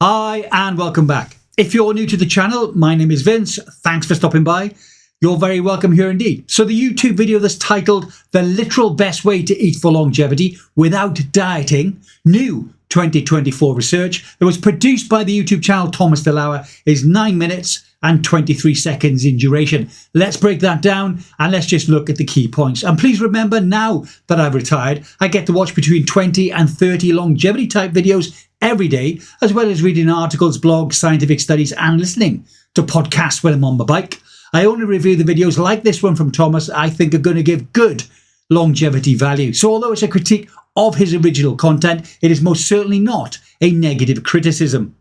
Hi and welcome back. If you're new to the channel, my name is Vince. Thanks for stopping by. You're very welcome here indeed. So the YouTube video that's titled The Literal Best Way to Eat for Longevity Without Dieting, New 2024 Research, that was produced by the YouTube channel Thomas DeLauer, is 9 minutes and 23 seconds in duration. Let's break that down and let's just look at the key points. And please remember, now that I've retired, I get to watch between 20 and 30 longevity type videos every day, as well as reading articles, blogs, scientific studies, and listening to podcasts when I'm on my bike. I only review the videos like this one from Thomas I think are going to give good longevity value. So although it's a critique of his original content, it is most certainly not a negative criticism.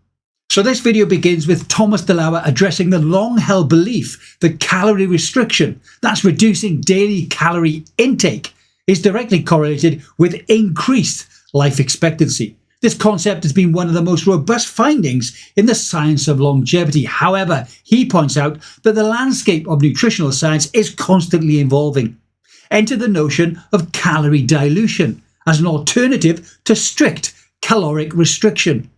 So this video begins with Thomas DeLauer addressing the long-held belief that calorie restriction, that's reducing daily calorie intake, is directly correlated with increased life expectancy. This concept has been one of the most robust findings in the science of longevity. However, he points out that the landscape of nutritional science is constantly evolving. Enter the notion of calorie dilution as an alternative to strict caloric restriction.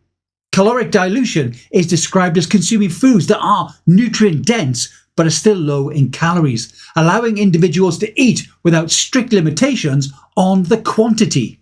Caloric dilution is described as consuming foods that are nutrient dense but are still low in calories, allowing individuals to eat without strict limitations on the quantity.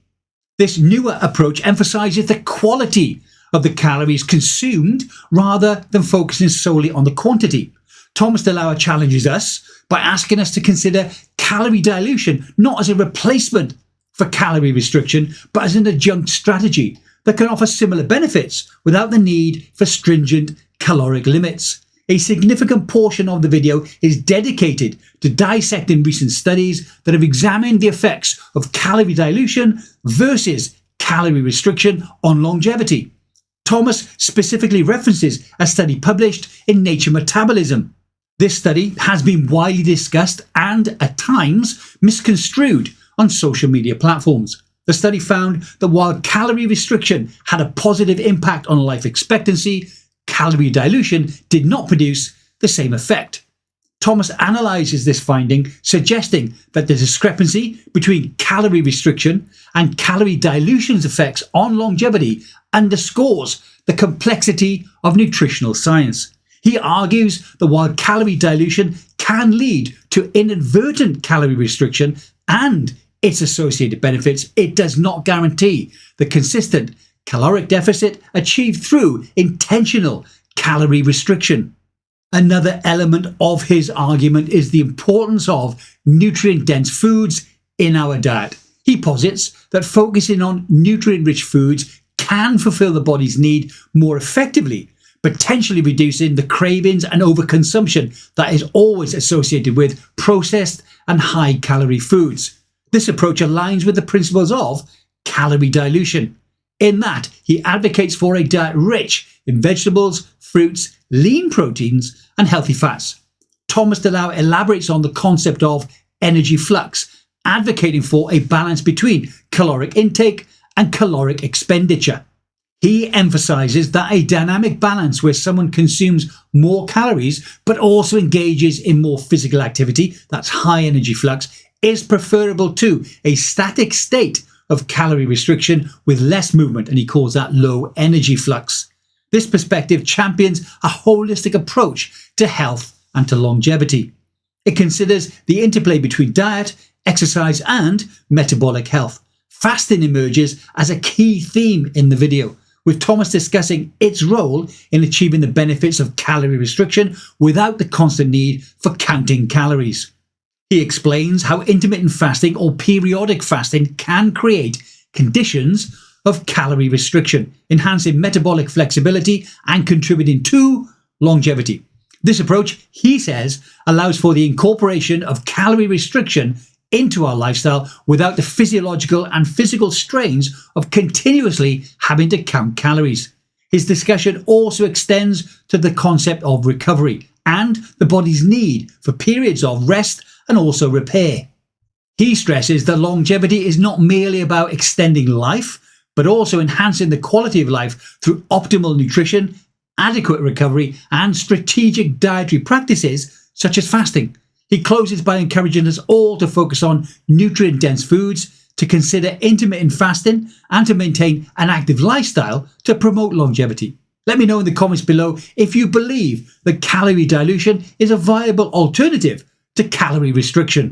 This newer approach emphasizes the quality of the calories consumed rather than focusing solely on the quantity. Thomas DeLauer challenges us by asking us to consider calorie dilution not as a replacement for calorie restriction, but as an adjunct strategy that can offer similar benefits without the need for stringent caloric limits. A significant portion of the video is dedicated to dissecting recent studies that have examined the effects of calorie dilution versus calorie restriction on longevity. Thomas specifically references a study published in Nature Metabolism. This study has been widely discussed and, at times, misconstrued on social media platforms. The study found that while calorie restriction had a positive impact on life expectancy, calorie dilution did not produce the same effect. Thomas analyzes this finding, suggesting that the discrepancy between calorie restriction and calorie dilution's effects on longevity underscores the complexity of nutritional science. He argues that while calorie dilution can lead to inadvertent calorie restriction and its associated benefits, it does not guarantee the consistent caloric deficit achieved through intentional calorie restriction. Another element of his argument is the importance of nutrient-dense foods in our diet. He posits that focusing on nutrient-rich foods can fulfill the body's need more effectively, potentially reducing the cravings and overconsumption that is always associated with processed and high-calorie foods. This approach aligns with the principles of calorie dilution, in that he advocates for a diet rich in vegetables, fruits, lean proteins, and healthy fats. Thomas DeLauer elaborates on the concept of energy flux, advocating for a balance between caloric intake and caloric expenditure. He emphasizes that a dynamic balance where someone consumes more calories but also engages in more physical activity, that's high energy flux, is preferable to a static state of calorie restriction with less movement, and he calls that low energy flux. This perspective champions a holistic approach to health and to longevity. It considers the interplay between diet, exercise, and metabolic health. Fasting emerges as a key theme in the video, with Thomas discussing its role in achieving the benefits of calorie restriction without the constant need for counting calories. He explains how intermittent fasting or periodic fasting can create conditions of calorie restriction, enhancing metabolic flexibility and contributing to longevity. This approach, he says, allows for the incorporation of calorie restriction into our lifestyle without the physiological and physical strains of continuously having to count calories. His discussion also extends to the concept of recovery and the body's need for periods of rest and also repair. He stresses that longevity is not merely about extending life, but also enhancing the quality of life through optimal nutrition, adequate recovery, and strategic dietary practices such as fasting. He closes by encouraging us all to focus on nutrient-dense foods, to consider intermittent fasting, and to maintain an active lifestyle to promote longevity. Let me know in the comments below if you believe that calorie dilution is a viable alternative to calorie restriction.